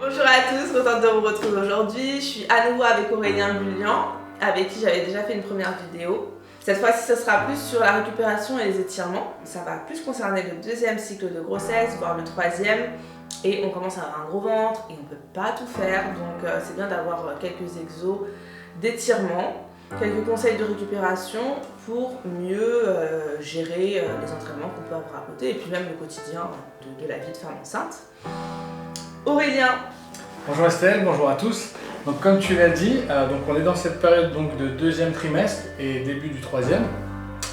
Bonjour à tous, contente de vous retrouver aujourd'hui. Je suis à nouveau avec Aurélien Bullian, avec qui j'avais déjà fait une première vidéo. Cette fois-ci, ce sera plus sur la récupération et les étirements. Ça va plus concerner le deuxième cycle de grossesse, voire le troisième. Et on commence à avoir un gros ventre et on ne peut pas tout faire. Donc c'est bien d'avoir quelques exos d'étirement, quelques conseils de récupération pour mieux gérer les entraînements qu'on peut avoir à côté et puis même le quotidien de la vie de femme enceinte. Aurélien. Bonjour Estelle, bonjour à tous. Donc comme tu l'as dit, donc on est dans cette période donc, de deuxième trimestre et début du troisième.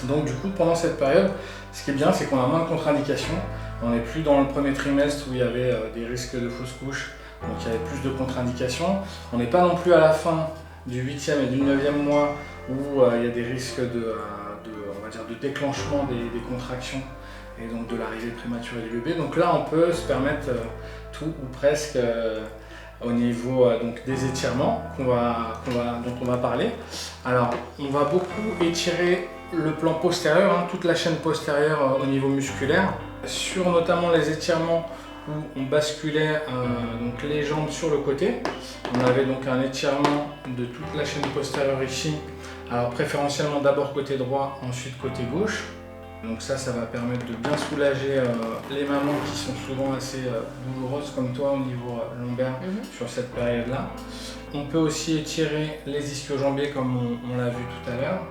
Donc du coup pendant cette période, ce qui est bien c'est qu'on a moins de contre-indications. On n'est plus dans le premier trimestre où il y avait des risques de fausse couche, donc il y avait plus de contre-indications. On n'est pas non plus à la fin du 8e et du 9e mois où il y a des risques on va dire, de déclenchement des contractions et donc de l'arrivée prématurée du bébé. Donc là on peut se permettre tout ou presque au niveau donc des étirements dont on va parler. Alors on va beaucoup étirer le plan postérieur, toute la chaîne postérieure au niveau musculaire, sur notamment les étirements où on basculait donc les jambes sur le côté. On avait donc un étirement de toute la chaîne postérieure ici, alors préférentiellement d'abord côté droit, ensuite côté gauche. Donc ça va permettre de bien soulager les mamans qui sont souvent assez douloureuses comme toi au niveau lombaire sur cette période-là. On peut aussi étirer les ischio-jambiers comme on l'a vu tout à l'heure.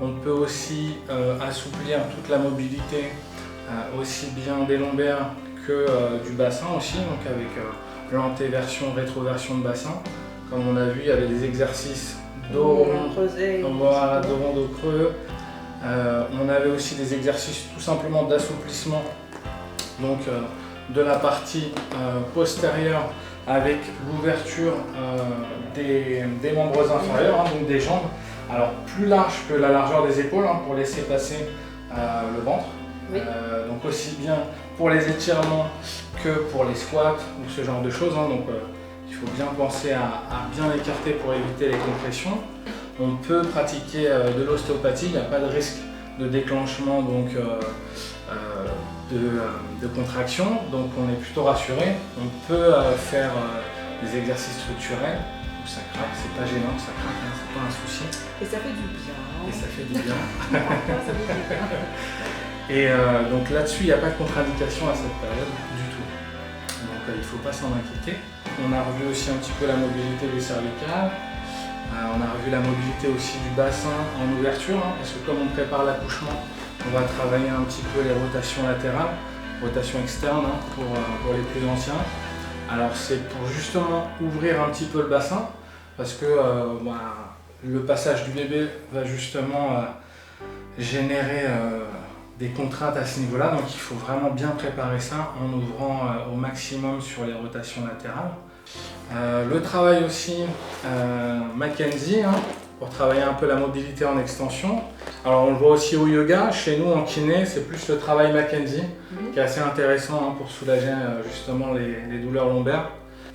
On peut aussi assouplir toute la mobilité, aussi bien des lombaires que du bassin aussi, donc avec l'antéversion, rétroversion de bassin. Comme on a vu, il y avait des exercices dos rond, dos rond, dos creux. On avait aussi des exercices tout simplement d'assouplissement donc de la partie postérieure avec l'ouverture des membres inférieurs, donc des jambes, alors plus large que la largeur des épaules pour laisser passer le ventre. Oui. Donc aussi bien pour les étirements que pour les squats ou ce genre de choses. Donc il faut bien penser à bien écarter pour éviter les compressions. On peut pratiquer de l'ostéopathie, il n'y a pas de risque de déclenchement donc, de contraction, donc on est plutôt rassuré. On peut faire des exercices structurels où ça craque, c'est pas gênant, ça craque, c'est pas un souci. Et ça fait du bien. Et ça fait du bien. Ça fait du bien. Et donc là-dessus, il n'y a pas de contre-indication à cette période du tout. Donc il ne faut pas s'en inquiéter. On a revu aussi un petit peu la mobilité des cervicales. On a revu la mobilité aussi du bassin en ouverture, parce que comme on prépare l'accouchement, on va travailler un petit peu les rotations latérales, rotations externes pour les plus anciens. Alors c'est pour justement ouvrir un petit peu le bassin, parce que le passage du bébé va justement générer des contraintes à ce niveau-là, donc il faut vraiment bien préparer ça en ouvrant au maximum sur les rotations latérales. Le travail aussi Mackenzie pour travailler un peu la mobilité en extension. Alors on le voit aussi au yoga, chez nous en kiné c'est plus le travail Mackenzie qui est assez intéressant pour soulager justement les douleurs lombaires.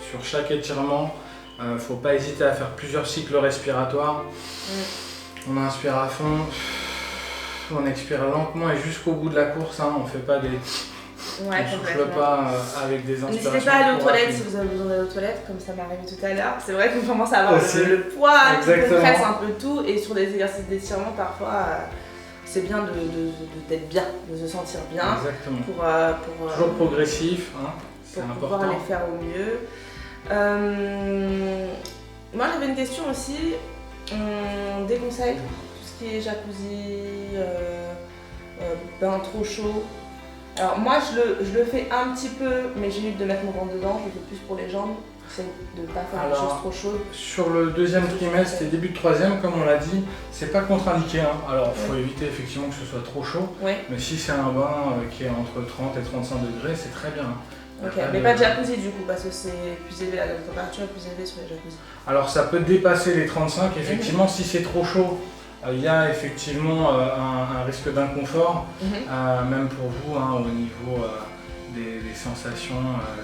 Sur chaque étirement, il ne faut pas hésiter à faire plusieurs cycles respiratoires. On inspire à fond, on expire lentement et jusqu'au bout de la course, on ne fait pas des... Ouais, on ne souffle pas avec des inspirations. N'hésitez pas à aller aux toilettes si vous avez besoin d'aller aux toilettes, comme ça m'est arrivé tout à l'heure. C'est vrai qu'on commence à avoir le poids qui compresse un peu tout, et sur des exercices d'étirement, parfois c'est bien d'être bien, de se sentir bien. Exactement. Pour toujours progressif, c'est important. Pour pouvoir les faire au mieux. Moi j'avais une question aussi. On déconseille tout ce qui est jacuzzi, bain trop chaud. Alors moi je le fais un petit peu, mais j'évite de mettre mon ventre dedans, je le fais plus pour les jambes, j'essaie de ne pas faire des choses trop chaudes. Sur le deuxième trimestre et début de troisième, comme on l'a dit, c'est pas contre-indiqué. Alors il faut éviter effectivement que ce soit trop chaud, mais si c'est un bain qui est entre 30 et 35 degrés, c'est très bien. Mais pas de jacuzzi du coup, parce que c'est plus élevé, la température est plus élevée sur les jacuzzi. Alors ça peut dépasser les 35, effectivement si c'est trop chaud. Il y a effectivement un risque d'inconfort, même pour vous, au niveau des sensations,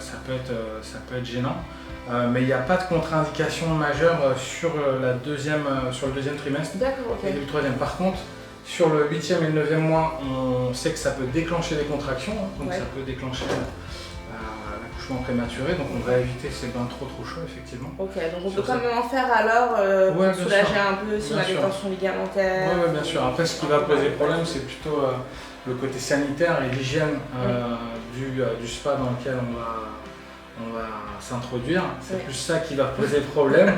ça peut être gênant. Mais il n'y a pas de contre-indication majeure sur le deuxième trimestre et le troisième. Par contre, sur le 8e et le 9e mois, on sait que ça peut déclencher des contractions, donc ça peut déclencher accouchement prématuré, donc on va éviter ces bains trop chauds effectivement. Ok, donc on peut quand même en faire alors pour soulager un peu si on a des tensions ligamentaires. Oui, bien sûr. Après, ce qui va poser problème, c'est plutôt le côté sanitaire et l'hygiène du spa dans lequel on va s'introduire. C'est plus ça qui va poser problème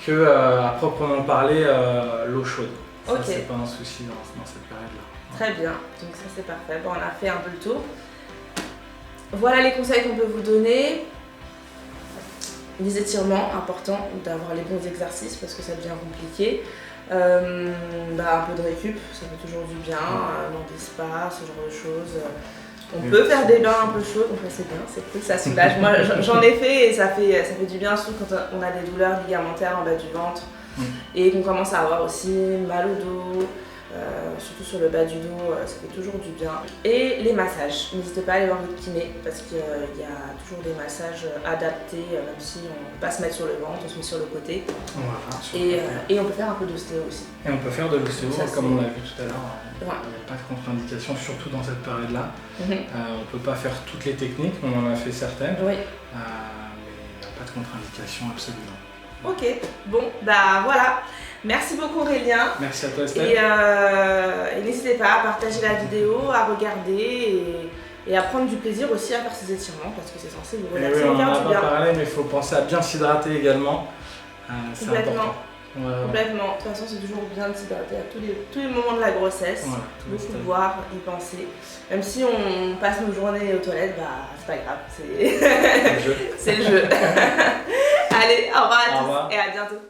que à proprement parler l'eau chaude. Ça, c'est pas un souci dans cette période-là. Très bien, donc ça c'est parfait. Bon, on a fait un peu le tour. Voilà les conseils qu'on peut vous donner. Les étirements, important d'avoir les bons exercices parce que ça devient compliqué. Un peu de récup, ça fait toujours du bien, dans des spas, ce genre de choses. On peut faire des bains un peu chauds, donc c'est bien, c'est cool, ça soulage. Moi j'en ai fait et ça fait du bien, surtout quand on a des douleurs ligamentaires en bas du ventre et qu'on commence à avoir aussi mal au dos. Surtout sur le bas du dos, ça fait toujours du bien. Et les massages, n'hésitez pas à aller voir votre kiné parce qu'il y a toujours des massages adaptés, même si on ne peut pas se mettre sur le ventre, on se met sur le côté. Voilà, et on peut faire un peu d'ostéo aussi. Et on peut faire de l'ostéo, comme on l'a vu tout à l'heure. Il n'y a pas de contre-indication, surtout dans cette période-là. On ne peut pas faire toutes les techniques, on en a fait certaines, mais il n'y a pas de contre-indication absolument. Ok, bon, voilà. Merci beaucoup Aurélien. Merci à toi Estelle. Et n'hésitez pas à partager la vidéo, à regarder et à prendre du plaisir aussi à faire ces étirements parce que c'est censé vous relaxer. On n'en a pas parlé, mais il faut penser à bien s'hydrater également. C'est important. Complètement. De toute façon, c'est toujours bien de s'hydrater à tous les moments de la grossesse. Beaucoup boire, y penser. Même si on passe nos journées aux toilettes, c'est pas grave. C'est le jeu. Allez, au revoir à tous et à bientôt.